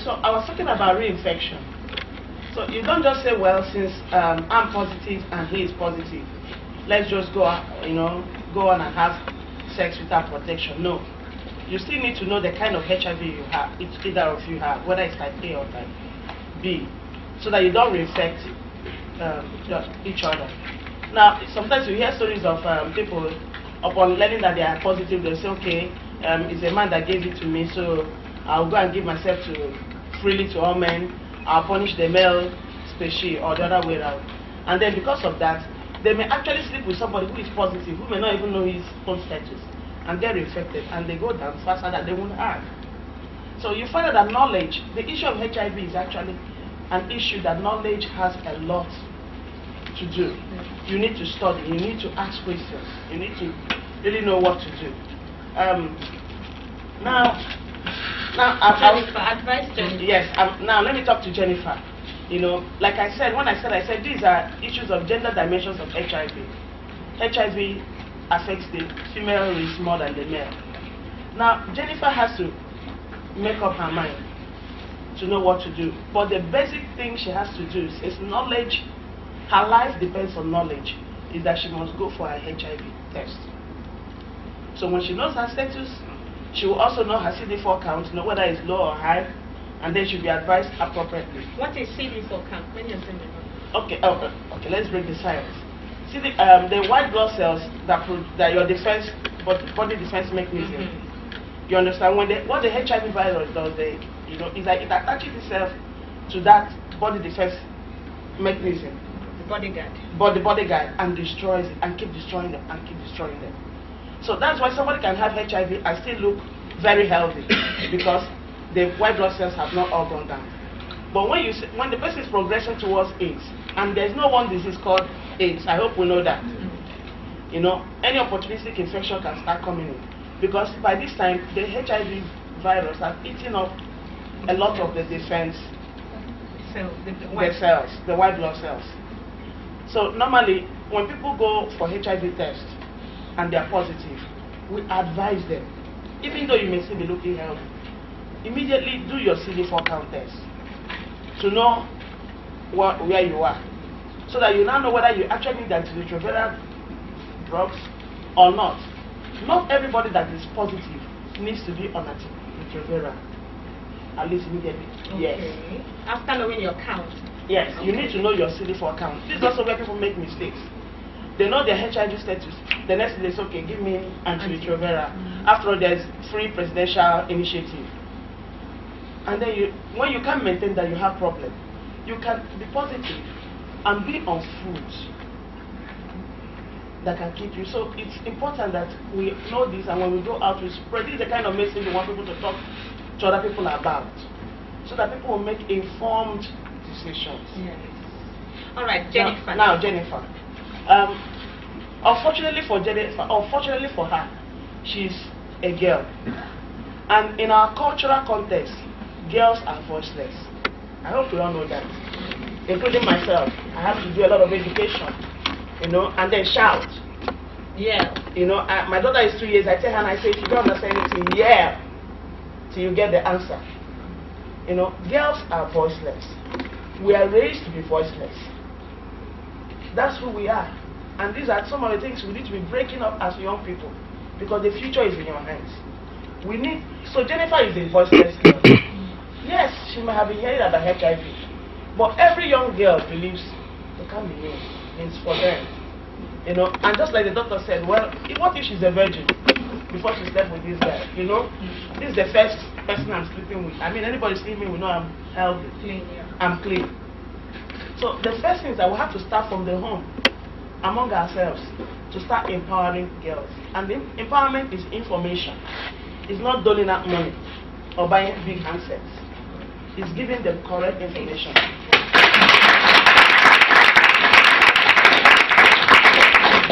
So I was talking about reinfection. So you don't just say, well, since I'm positive and he is positive, let's just go on and have sex without protection. No. You still need to know the kind of HIV you have, either of you have, whether it's type A or type B, so that you don't reinfect each other. Now, sometimes you hear stories of people, upon learning that they are positive, they'll say, okay, it's a man that gave it to me, so I'll go and give myself freely to all men. I'll punish the male species, or the other way around. And then because of that, they may actually sleep with somebody who is positive, who may not even know his own status, and get infected, and they go down faster than they would have. So you find out that knowledge, the issue of HIV is actually an issue that knowledge has a lot to do. You need to study, you need to ask questions, you need to really know what to do. Now, Jennifer, advice Jennifer. Yes, now let me talk to Jennifer. You know, like I said, I said these are issues of gender dimensions of HIV. HIV affects the female race more than the male. Now, Jennifer has to make up her mind to know what to do. But the basic thing she has to do is knowledge. Her life depends on knowledge. Is that she must go for a HIV test. So when she knows her status, she will also know her CD4 count, know whether it's low or high, and then she'll be advised appropriately. What is CD4 count? When you're saying okay, let's break the science. See the white blood cells that your defense, body defense mechanism. You understand? What the HIV virus does, is like it attaches itself to that body defense mechanism. The bodyguard. But the bodyguard, and destroys it, and keep destroying them, and keep destroying them. So that's why somebody can have HIV and still look very healthy, because the white blood cells have not all gone down. But when the person is progressing towards AIDS, and there's no one disease called AIDS, I hope we know that. You know, any opportunistic infection can start coming in, because by this time the HIV virus has eaten up a lot of the defense cells, the white blood cells. So normally when people go for HIV tests and they are positive, we advise them, even though you may still be looking healthy, immediately do your CD4 count test to know where you are, so that you now know whether you actually need antiretroviral drugs or not. Not everybody that is positive needs to be on antiretroviral, at least immediately. Okay. Yes. After knowing your count. Yes, okay. You need to know your CD4 count. This is also where people make mistakes. They know their HIV status. The next day they say, okay, give me antiretroviral. After all, there's free presidential initiative. And then when you can't maintain that, you have problem. You can be positive and be on foods that can keep you. So it's important that we know this, and when we go out, we spread. This is the kind of message we want people to talk to other people about, so that people will make informed decisions. Yes. All right, Jennifer. Now Jennifer. Unfortunately for her, she's a girl, and in our cultural context, girls are voiceless. I hope we all know that, including myself. I have to do a lot of education, and then shout. Yeah. My daughter is 2 years. I tell her and I say, if you don't understand anything, yeah, till you get the answer. Girls are voiceless. We are raised to be voiceless. That's who we are. And these are some of the things we need to be breaking up as young people, because the future is in your hands. So Jennifer is a voiceless girl. Yes, she may have been hearing about HIV, but every young girl believes they can't be me. It's for them. And just like the doctor said, well, what if she's a virgin before she slept with this guy? This is the first person I'm sleeping with. I mean, anybody sleeping will know I'm healthy. Clean, yeah. I'm clean. So the first thing is that we have to start from the home, among ourselves, to start empowering girls. And the empowerment is information. It's not doling out money or buying big handsets. is giving them correct information.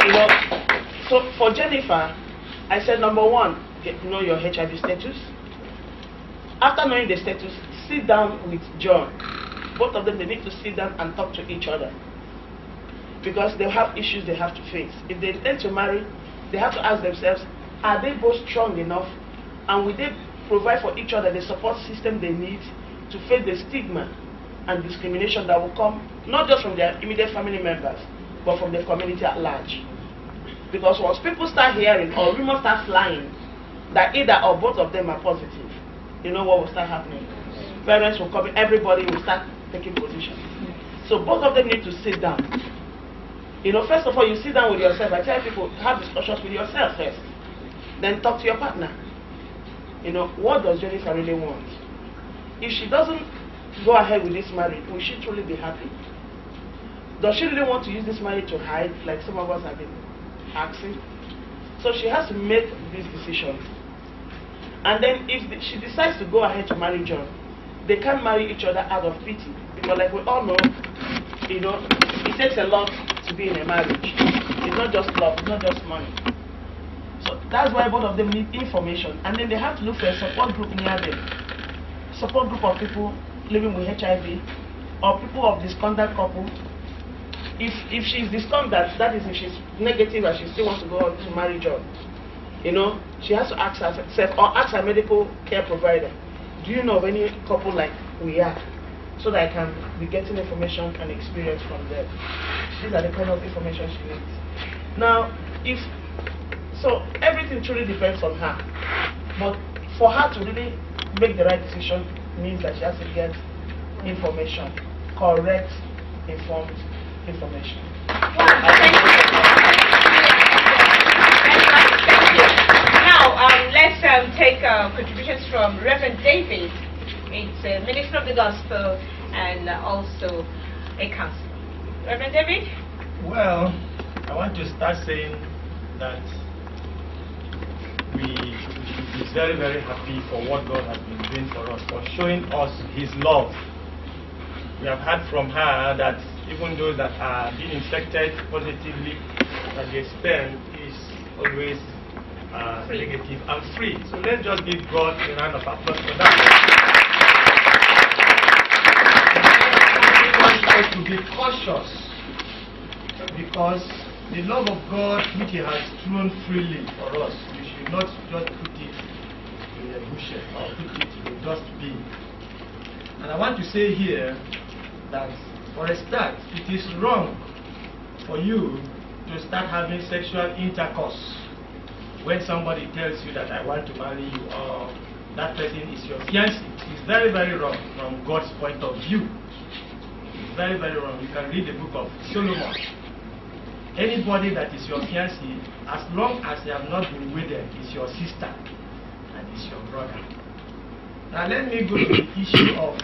You know, so for Jennifer, I said number one, get to know your HIV status. After knowing the status, sit down with John. Both of them, they need to sit down and talk to each other, because they have issues they have to face. If they intend to marry, they have to ask themselves, are they both strong enough, and will they provide for each other the support system they need to face the stigma and discrimination that will come not just from their immediate family members, but from the community at large. Because once people start hearing or rumors start flying that either or both of them are positive, you know what will start happening? Parents will come in, everybody will start taking position. So both of them need to sit down. You know, first of all, you sit down with yourself. I tell people, have discussions with yourself first. Then talk to your partner. You know, what does Jennifer really want? If she doesn't go ahead with this marriage, will she truly be happy? Does she really want to use this marriage to hide, like some of us have been asking? So she has to make this decision. And then if she decides to go ahead to marry John, they can't marry each other out of pity. Because like we all know, you know, it takes a lot to be in a marriage. It's not just love, it's not just money. So that's why both of them need information. And then they have to look for a support group near them. Support group of people living with HIV, or people of disconduct couple. If she's disconduct, that is if she's negative and she still wants to go on to marry John, you know, she has to ask herself or ask her medical care provider, do you know of any couple like we are? So that I can be getting information and experience from them. These are the kind of information she needs. Now, so everything truly depends on her. But for her to really make the right decision means that she has to get information, correct, informed information. Thank you. Now, let's take contributions from Reverend David. It's a minister of the gospel and also a counselor. Reverend David? Well, I want to start saying that we should be very, very happy for what God has been doing for us, for showing us His love. We have heard from her that even those that are being infected positively, that the sperm is always negative and free. So let's just give God a round of applause for that. To be cautious, because the love of God which He has thrown freely for us, we should not just put it in a bushel or put it in a dustbin. And I want to say here that for a start, it is wrong for you to start having sexual intercourse when somebody tells you that I want to marry you or that person is your fiancé. It's very, very wrong from God's point of view. Very, very wrong. You can read the book of Solomon. Anybody that is your fiancé, as long as they have not been wedded, is your sister and is your brother. Now let me go to the issue of,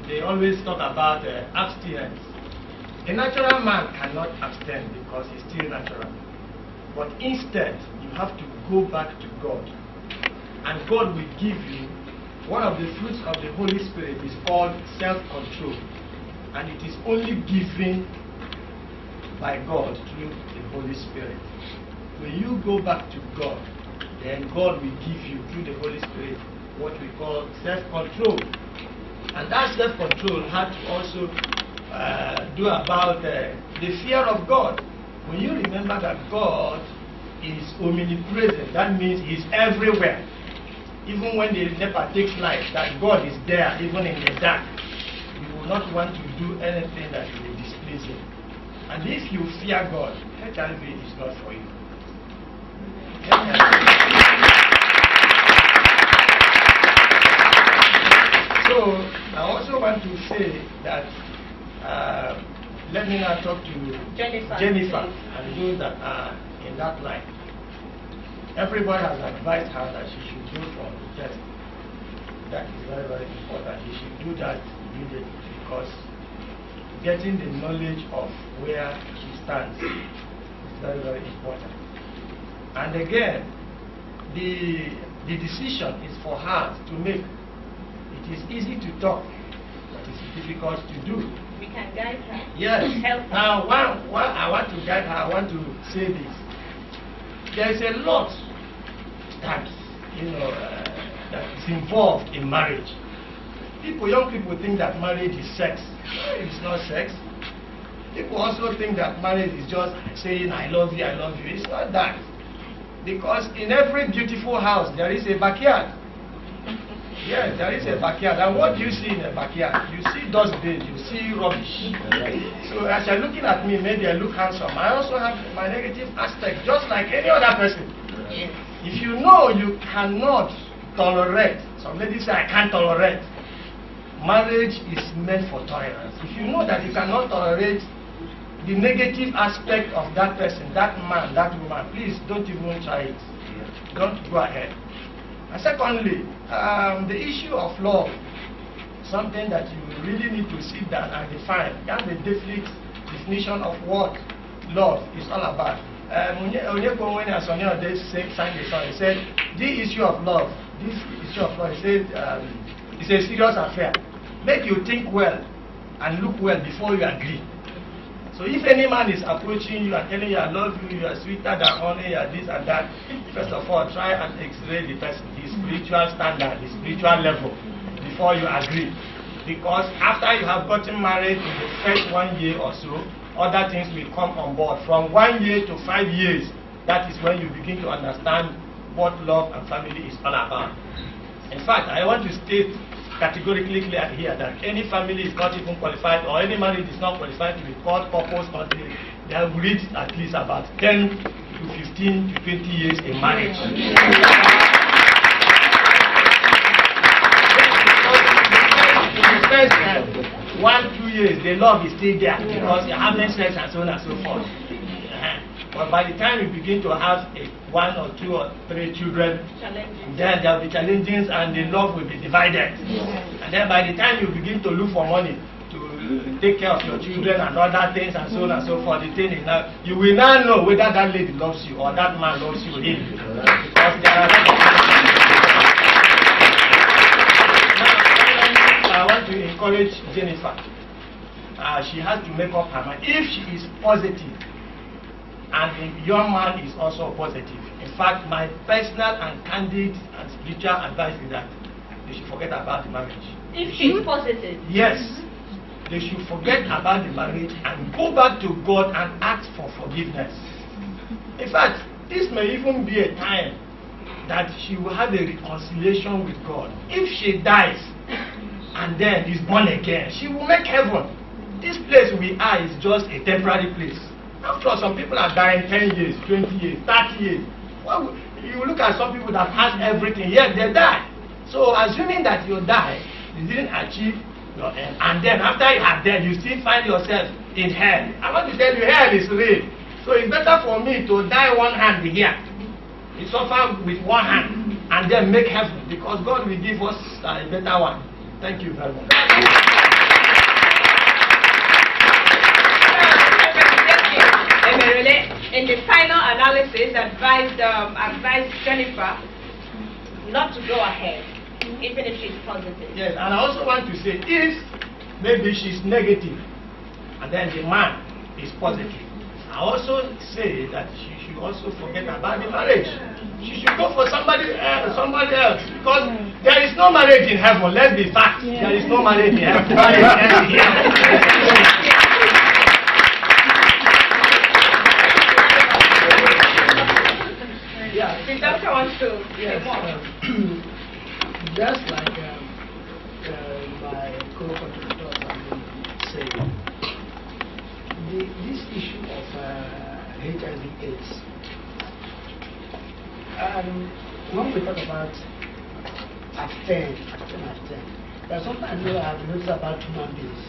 they always talk about abstinence. A natural man cannot abstain because he's still natural. But instead, you have to go back to God. And God will give you one of the fruits of the Holy Spirit is called self-control. And it is only given by God through the Holy Spirit. When you go back to God, then God will give you through the Holy Spirit what we call self-control. And that self-control had to also do about the fear of God. When you remember that God is omnipresent, that means He's everywhere. Even when the NEPA takes light, that God is there, even in the dark. You will not want to do anything that will displease Him. And if you fear God, HIV is not for you. So, I also want to say that, let me now talk to Jennifer and those that are in that line. Everybody has advised her that she should go for the test. That is very, very important. She should do that immediately, because getting the knowledge of where she stands is very, very important. And again, the decision is for her to make. It is easy to talk, but it's difficult to do. We can guide her. Yes. Help her. Now, one I want to guide her, I want to say this. There's a lot that, that is involved in marriage. Young people think that marriage is sex. No, it's not sex. People also think that marriage is just saying, I love you, I love you. It's not that. Because in every beautiful house, there is a backyard. Yes, there is a backyard. And what do you see in a backyard? You see dustbin, you see rubbish. So as you're looking at me, maybe I look handsome. I also have my negative aspect, just like any other person. If you know you cannot tolerate, some ladies say, I can't tolerate. Marriage is meant for tolerance. If you know that you cannot tolerate the negative aspect of that person, that man, that woman, please don't even try it. Don't go ahead. And secondly, the issue of love, something that you really need to sit down and define. That's the definition of what love is all about. When I saw this sang the song, he said, the issue of love, he said, it's a serious affair. Make you think well and look well before you agree. So if any man is approaching you and telling you I love you, you are sweeter than honey, you are this and that, first of all, try and x-ray the person, his spiritual standard, his spiritual level, before you agree. Because after you have gotten married in the first 1 year or so, other things will come on board. From 1 year to 5 years, that is when you begin to understand what love and family is all about. In fact, I want to state categorically clear here that any family is not even qualified, or any marriage is not qualified to be called couples until they have reached at least about 10 to 15 to 20 years in marriage. In the first 1-2 years, the love is still there because you're having sex and so on and so forth. But by the time you begin to have 1 or 2 or 3 children, then there will be challenges and the love will be divided. And then by the time you begin to look for money to take care of your children and other things and so on and so forth, the thing is now, you will now know whether that lady loves you or that man loves you. Because there are now, I want to encourage Jennifer. She has to make up her mind. If she is positive, and the young man is also positive. In fact, my personal and candid and spiritual advice is that they should forget about the marriage. If she's positive? Yes. They should forget about the marriage and go back to God and ask for forgiveness. In fact, this may even be a time that she will have a reconciliation with God. If she dies and then is born again, she will make heaven. This place we are is just a temporary place. After all, some people are dying 10 years, 20 years, 30 years. Well, you look at some people that have everything, yet they die. So assuming that you die, you didn't achieve your end, and then after you are dead, you still find yourself in hell. I want to tell you, hell is real. So it's better for me to die one hand here, to suffer with one hand, and then make heaven, because God will give us a better one. Thank you very much. In the final analysis, advised Jennifer not to go ahead, even if she's positive. Yes, and I also want to say, if maybe she's negative, and then the man is positive, I also say that she should also forget about the marriage. She should go for somebody else, because there is no marriage in heaven. Let's be fact. There is no marriage in heaven. The doctor wants to say more. Just like my co-contributors have been saying, this issue of HIV/AIDS, when we talk about abstain, there are sometimes you have noticed about human beings.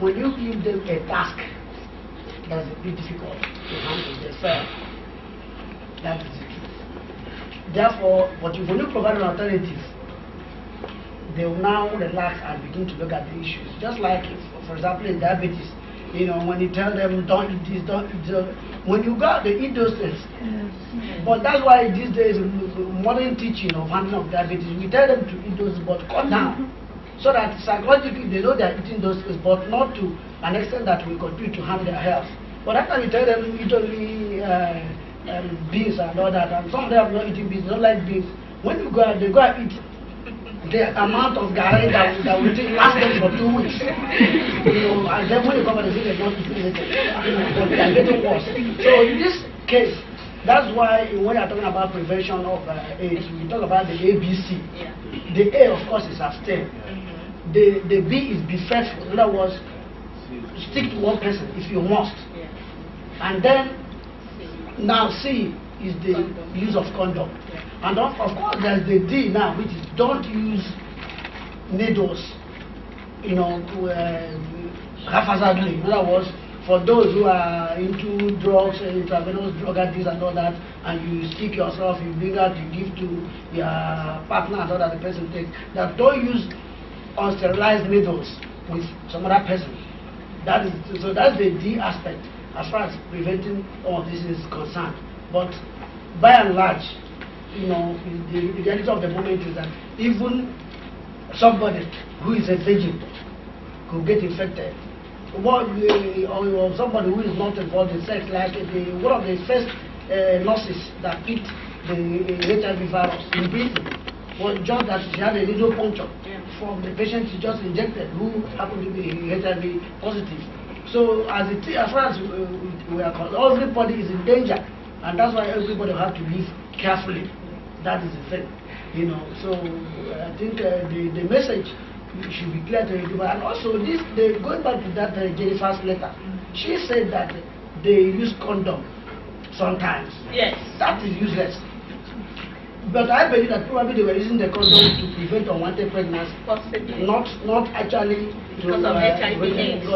When you give them a task that's a bit difficult to handle, they fail. That is the truth. Therefore, when you provide an alternative, they will now relax and begin to look at the issues. Just like, for example, in diabetes, when you tell them don't eat this, don't eat that, when you go, they eat those things. But that's why these days, modern teaching of handling of diabetes, we tell them to eat those, but cut down. so that psychologically they know they are eating those things, but not to an extent that will continue to harm their health. But after we tell them eat only beans and all that, and some of them are not eating beans, they don't like beans. When you go out, they go and eat the amount of garri that will last them for 2 weeks. And then when they come and they say they're not eating it, but they are getting worse. So in this case, that's why when you're talking about prevention of AIDS, we talk about the ABC. Yeah. The A, of course, is abstain. The B is be faithful. In other words, stick to one person if you must. Yeah. And then, now C is the use of condom. Yeah. And of course, there's the D now, which is don't use needles, haphazardly. In other words, for those who are into drugs, intravenous drug addicts and all that, and you stick yourself, you bring out, you give to your partner and all that the person takes, that don't use unsterilized needles with some other person. So that's the D aspect as far as preventing all this is concerned. But by and large, the reality of the moment is that even somebody who is a virgin could get infected. Or somebody who is not involved in sex, like one of the first nurses that picked the HIV virus in Britain was just that she had a needle puncture from the patient she just injected who happened to be HIV positive. So as far as we are concerned, everybody is in danger, and that's why everybody will have to live carefully. That is the thing, So I think the message should be clear to everybody. And also, going back to that Jennifer's letter, she said that they use condom sometimes. Yes. That is useless. But I believe that probably they were using the condom to prevent unwanted pregnancy. Possibly. Not actually because of HIV/AIDS.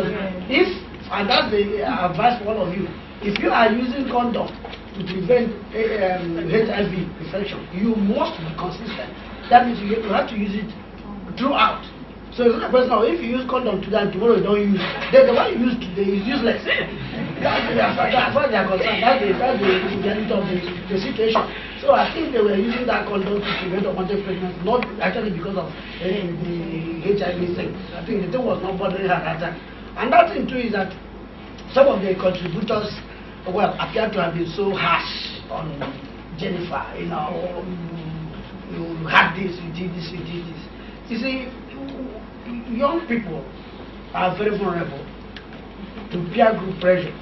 And that's the advice for all of you. If you are using condom to prevent HIV infection, you must be consistent. That means you have to use it throughout. So it's not a question of if you use condom today and tomorrow you don't use it. The one you use today is useless. As far as they are concerned, that's the reality of the situation. So I think they were using that condom to prevent unwanted pregnancy, not actually because of the HIV thing. I think the thing was not bothering her at that time. And that thing too is that some of the contributors appear to have been so harsh on Jennifer. You had this, you did this, you did this. You see, young people are very vulnerable to peer group pressure.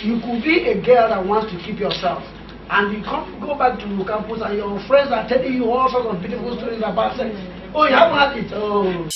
You could be a girl that wants to keep yourself, and you go back to campus and your friends are telling you all sorts of beautiful stories about sex. Oh, you haven't had it. Oh.